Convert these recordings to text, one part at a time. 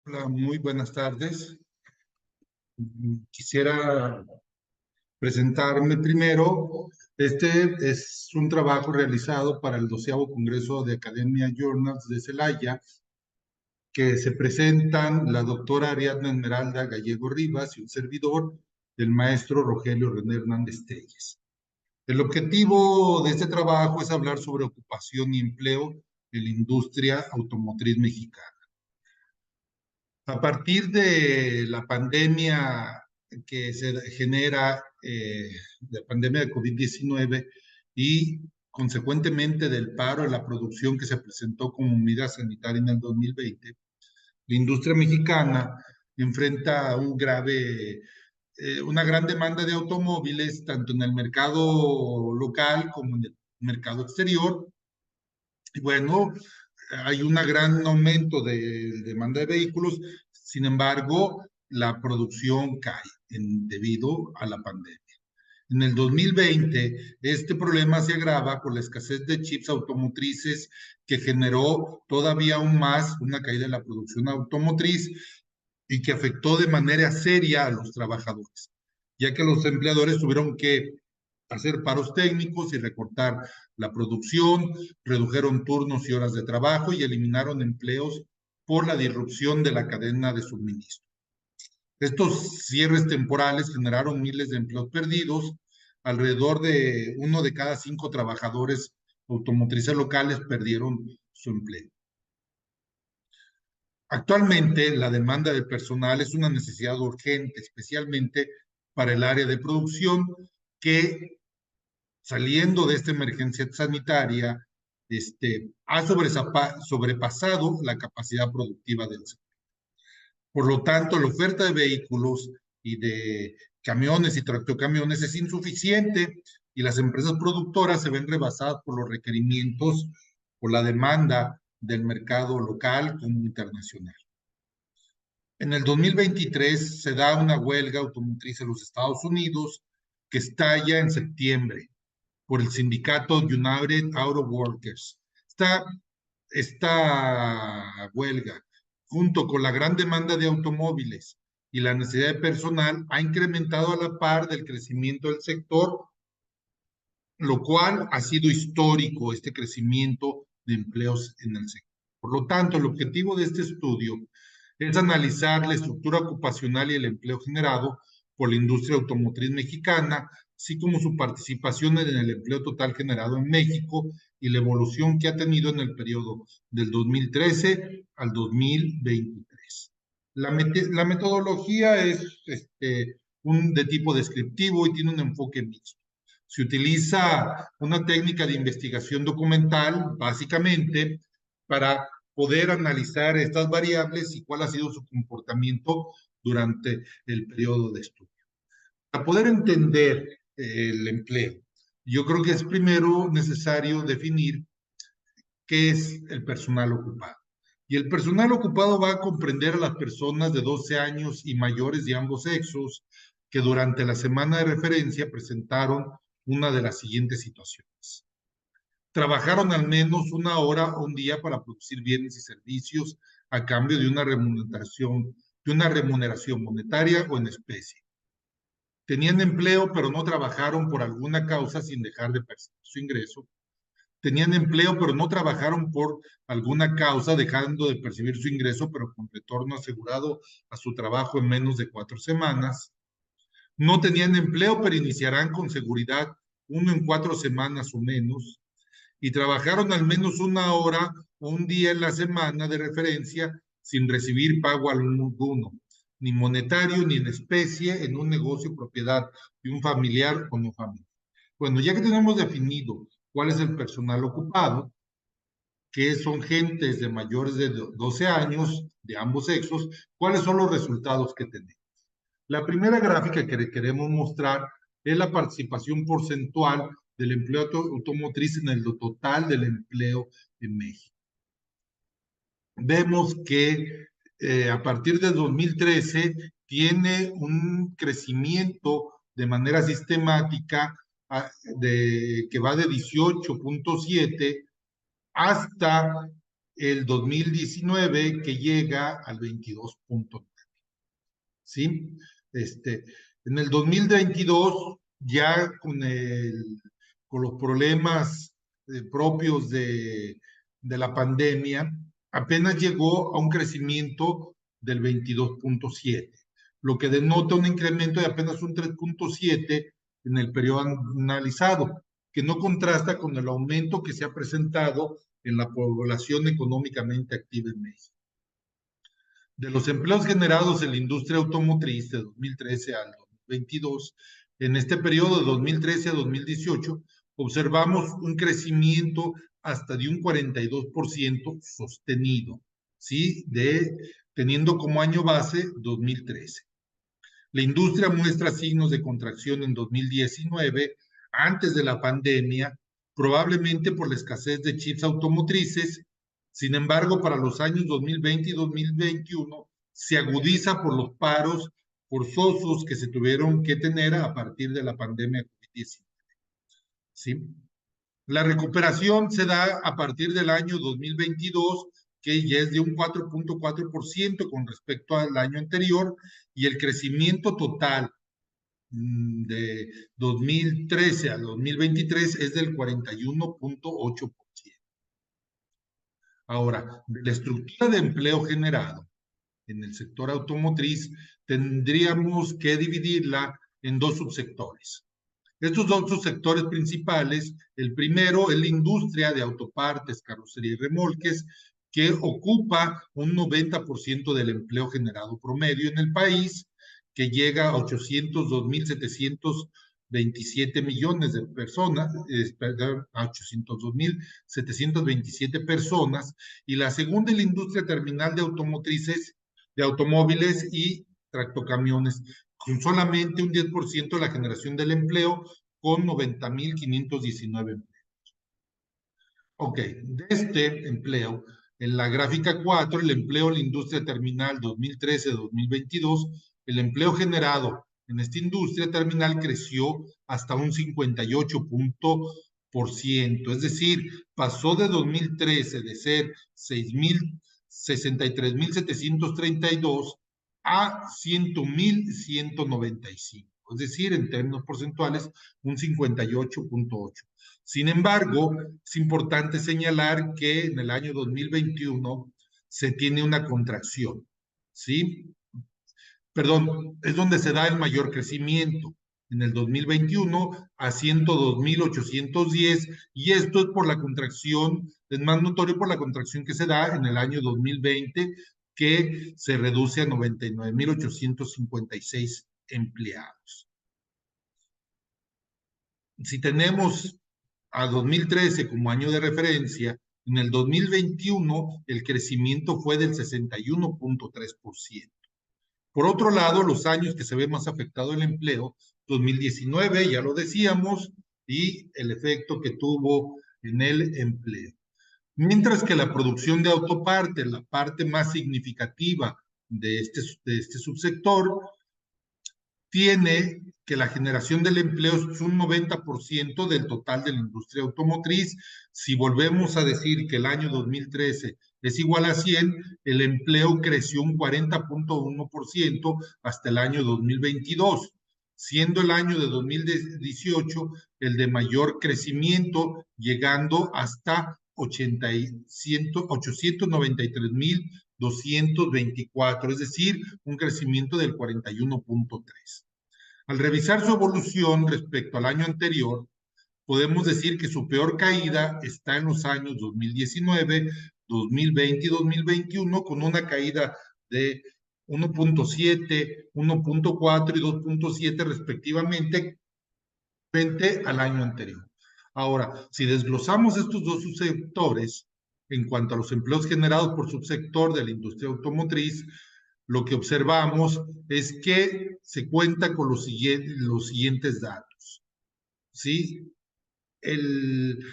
Hola, muy buenas tardes. Quisiera presentarme primero. Este es un trabajo realizado para el 12º Congreso de Academia Journals de Celaya, que se presentan la doctora Ariadna Esmeralda Gallego Rivas y un servidor, el maestro Rogelio René Hernández Telles. El objetivo de este trabajo es hablar sobre ocupación y empleo en la industria automotriz mexicana. A partir de la pandemia que se genera, la pandemia de COVID-19 y consecuentemente del paro en la producción que se presentó como medida sanitaria en el 2020, la industria mexicana enfrenta una gran demanda de automóviles, tanto en el mercado local como en el mercado exterior. Y bueno, hay un gran aumento de demanda de vehículos, sin embargo, la producción cae debido a la pandemia. En el 2020, este problema se agrava por la escasez de chips automotrices que generó todavía aún más una caída en la producción automotriz y que afectó de manera seria a los trabajadores, ya que los empleadores tuvieron que hacer paros técnicos y recortar la producción, redujeron turnos y horas de trabajo y eliminaron empleos por la disrupción de la cadena de suministro. Estos cierres temporales generaron miles de empleos perdidos, alrededor de 1 de cada 5 trabajadores automotrices locales perdieron su empleo. Actualmente, la demanda de personal es una necesidad urgente, especialmente para el área de producción, que saliendo de esta emergencia sanitaria, ha sobrepasado la capacidad productiva del sector. Por lo tanto, la oferta de vehículos y de camiones y tractocamiones es insuficiente y las empresas productoras se ven rebasadas por los requerimientos, por la demanda del mercado local como internacional. En el 2023 se da una huelga automotriz en los Estados Unidos que estalla en septiembre por el sindicato United Auto Workers. Esta huelga, junto con la gran demanda de automóviles y la necesidad de personal, ha incrementado a la par del crecimiento del sector, lo cual ha sido histórico, este crecimiento de empleos en el sector. Por lo tanto, el objetivo de este estudio es analizar la estructura ocupacional y el empleo generado por la industria automotriz mexicana, así como su participación en el empleo total generado en México y la evolución que ha tenido en el periodo del 2013 al 2023. La metodología es de tipo descriptivo y tiene un enfoque mixto. Se utiliza una técnica de investigación documental, básicamente, para poder analizar estas variables y cuál ha sido su comportamiento durante el periodo de estudio. Para poder entender el empleo, yo creo que es primero necesario definir qué es el personal ocupado. Y el personal ocupado va a comprender a las personas de 12 años y mayores de ambos sexos que durante la semana de referencia presentaron una de las siguientes situaciones. Trabajaron al menos 1 hora o un día para producir bienes y servicios a cambio de una remuneración monetaria o en especie. Tenían empleo, pero no trabajaron por alguna causa sin dejar de percibir su ingreso. Tenían empleo, pero no trabajaron por alguna causa, dejando de percibir su ingreso, pero con retorno asegurado a su trabajo en menos de 4 semanas. No tenían empleo, pero iniciarán con seguridad 1 en 4 semanas o menos. Y trabajaron al menos 1 hora o un día en la semana de referencia sin recibir pago alguno, ni monetario ni en especie, en un negocio propiedad de un familiar o no familiar. Bueno, ya que tenemos definido cuál es el personal ocupado, que son gentes de mayores de 12 años, de ambos sexos, ¿cuáles son los resultados que tenemos? La primera gráfica que queremos mostrar es la participación porcentual del empleo automotriz en el total del empleo en México. Vemos que a partir de 2013 tiene un crecimiento de manera sistemática que va de 18.7 hasta el 2019 que llega al 22.9. ¿Sí? En el 2022, ya con los problemas propios de la pandemia, apenas llegó a un crecimiento del 22.7, lo que denota un incremento de apenas un 3.7 en el periodo analizado, que no contrasta con el aumento que se ha presentado en la población económicamente activa en México. De los empleos generados en la industria automotriz de 2013 al 2022, en este periodo de 2013 a 2018, observamos un crecimiento hasta de un 42% sostenido, ¿sí? Teniendo como año base 2013. La industria muestra signos de contracción en 2019, antes de la pandemia, probablemente por la escasez de chips automotrices. Sin embargo, para los años 2020 y 2021 se agudiza por los paros forzosos que se tuvieron que tener a partir de la pandemia COVID-19. ¿Sí? La recuperación se da a partir del año 2022, que ya es de un 4.4% con respecto al año anterior, y el crecimiento total de 2013 al 2023 es del 41.8%. Ahora, de la estructura de empleo generado en el sector automotriz, tendríamos que dividirla en dos subsectores. Estos dos subsectores principales, el primero es la industria de autopartes, carrocería y remolques, que ocupa un 90% del empleo generado promedio en el país, que llega a 802.727 millones de personas, perdón, a 802.727 personas, y la segunda es la industria terminal de automotrices, de automóviles y tractocamiones, con solamente un 10% de la generación del empleo, con 90.519 empleos. Ok, de este empleo, en la gráfica 4, el empleo en la industria terminal 2013-2022, el empleo generado en esta industria terminal creció hasta un 58%, es decir, pasó de 2013 de ser 63.732 a 100.195, es decir, en términos porcentuales, un 58.8. Sin embargo, es importante señalar que en el año 2021 se tiene una contracción, ¿sí? Perdón, es donde se da el mayor crecimiento. En el 2021 a 102.810, y esto es por la contracción, es más notorio por la contracción que se da en el año 2020, que se reduce a 99.856 empleados. Si tenemos a 2013 como año de referencia, en el 2021 el crecimiento fue del 61.3%. Por otro lado, los años que se ve más afectado el empleo, 2019, ya lo decíamos, y el efecto que tuvo en el empleo. Mientras que la producción de autopartes, la parte más significativa de este subsector, tiene que la generación del empleo es un 90% del total de la industria automotriz. Si volvemos a decir que el año 2013 es igual a 100, el empleo creció un 40.1% hasta el año 2022, siendo el año de 2018 el de mayor crecimiento, llegando hasta 893.224, es decir, un crecimiento del 41.3. Al revisar su evolución respecto al año anterior, podemos decir que su peor caída está en los años 2019, 2020 y 2021, con una caída de 1.7, 1.4 y 2.7 respectivamente frente al año anterior. Ahora, si desglosamos estos dos subsectores en cuanto a los empleos generados por subsector de la industria automotriz, lo que observamos es que se cuenta con los siguientes datos. ¿Sí? El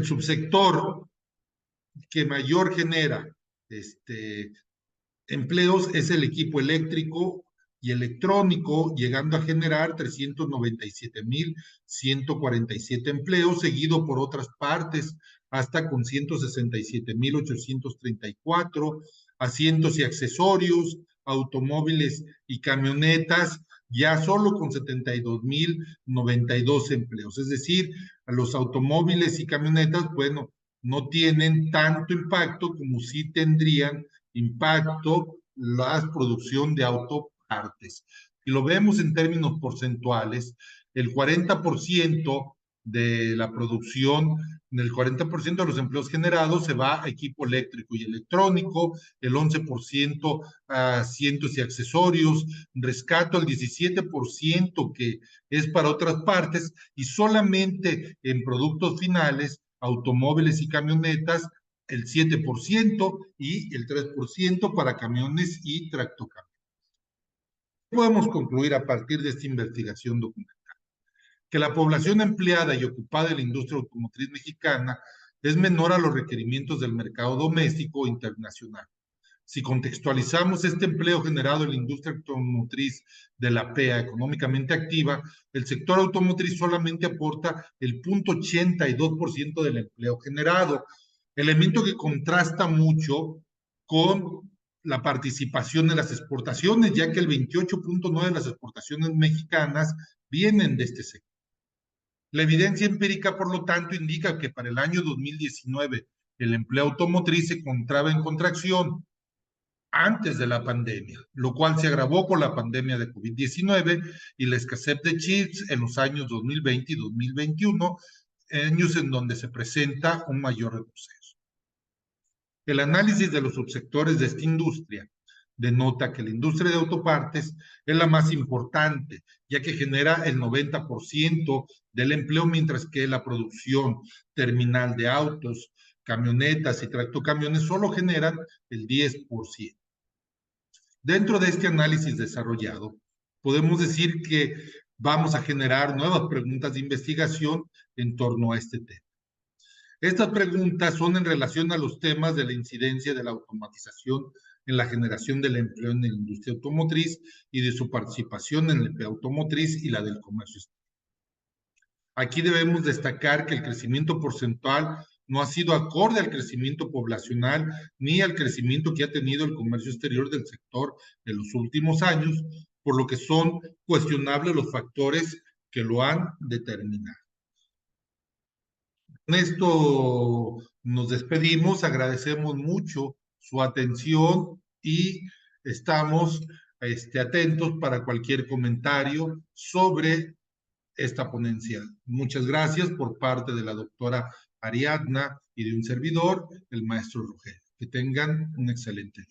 subsector que mayor genera empleos es el equipo eléctrico y electrónico, llegando a generar 397.147 empleos, seguido por otras partes hasta con 167,834, asientos y accesorios, automóviles y camionetas, ya solo con 72,092 empleos. Es decir, a los automóviles y camionetas, bueno, no tienen tanto impacto como sí tendrían impacto la producción de autopartes. Si lo vemos en términos porcentuales, el 40% de la producción, el 40% de los empleos generados se va a equipo eléctrico y electrónico, el 11% a asientos y accesorios, rescato el 17% que es para otras partes y solamente en productos finales, automóviles y camionetas, el 7% y el 3% para camiones y tractocamiones. Podemos concluir a partir de esta investigación documental que la población empleada y ocupada en la industria automotriz mexicana es menor a los requerimientos del mercado doméstico e internacional. Si contextualizamos este empleo generado en la industria automotriz de la PEA económicamente activa, el sector automotriz solamente aporta el 0,82% del empleo generado, elemento que contrasta mucho con la participación en las exportaciones, ya que el 28,9% de las exportaciones mexicanas vienen de este sector. La evidencia empírica, por lo tanto, indica que para el año 2019 el empleo automotriz se encontraba en contracción antes de la pandemia, lo cual se agravó con la pandemia de COVID-19 y la escasez de chips en los años 2020 y 2021, años en donde se presenta un mayor retroceso. El análisis de los subsectores de esta industria denota que la industria de autopartes es la más importante, ya que genera el 90% del empleo, mientras que la producción terminal de autos, camionetas y tractocamiones solo generan el 10%. Dentro de este análisis desarrollado, podemos decir que vamos a generar nuevas preguntas de investigación en torno a este tema. Estas preguntas son en relación a los temas de la incidencia de la automatización en la generación del empleo en la industria automotriz y de su participación en el empleo automotriz y la del comercio. Aquí debemos destacar que el crecimiento porcentual no ha sido acorde al crecimiento poblacional ni al crecimiento que ha tenido el comercio exterior del sector en los últimos años, por lo que son cuestionables los factores que lo han determinado. Con esto nos despedimos, agradecemos mucho su atención y estamos atentos para cualquier comentario sobre esta ponencia. Muchas gracias por parte de la doctora Ariadna y de un servidor, el maestro Rogelio. Que tengan un excelente día.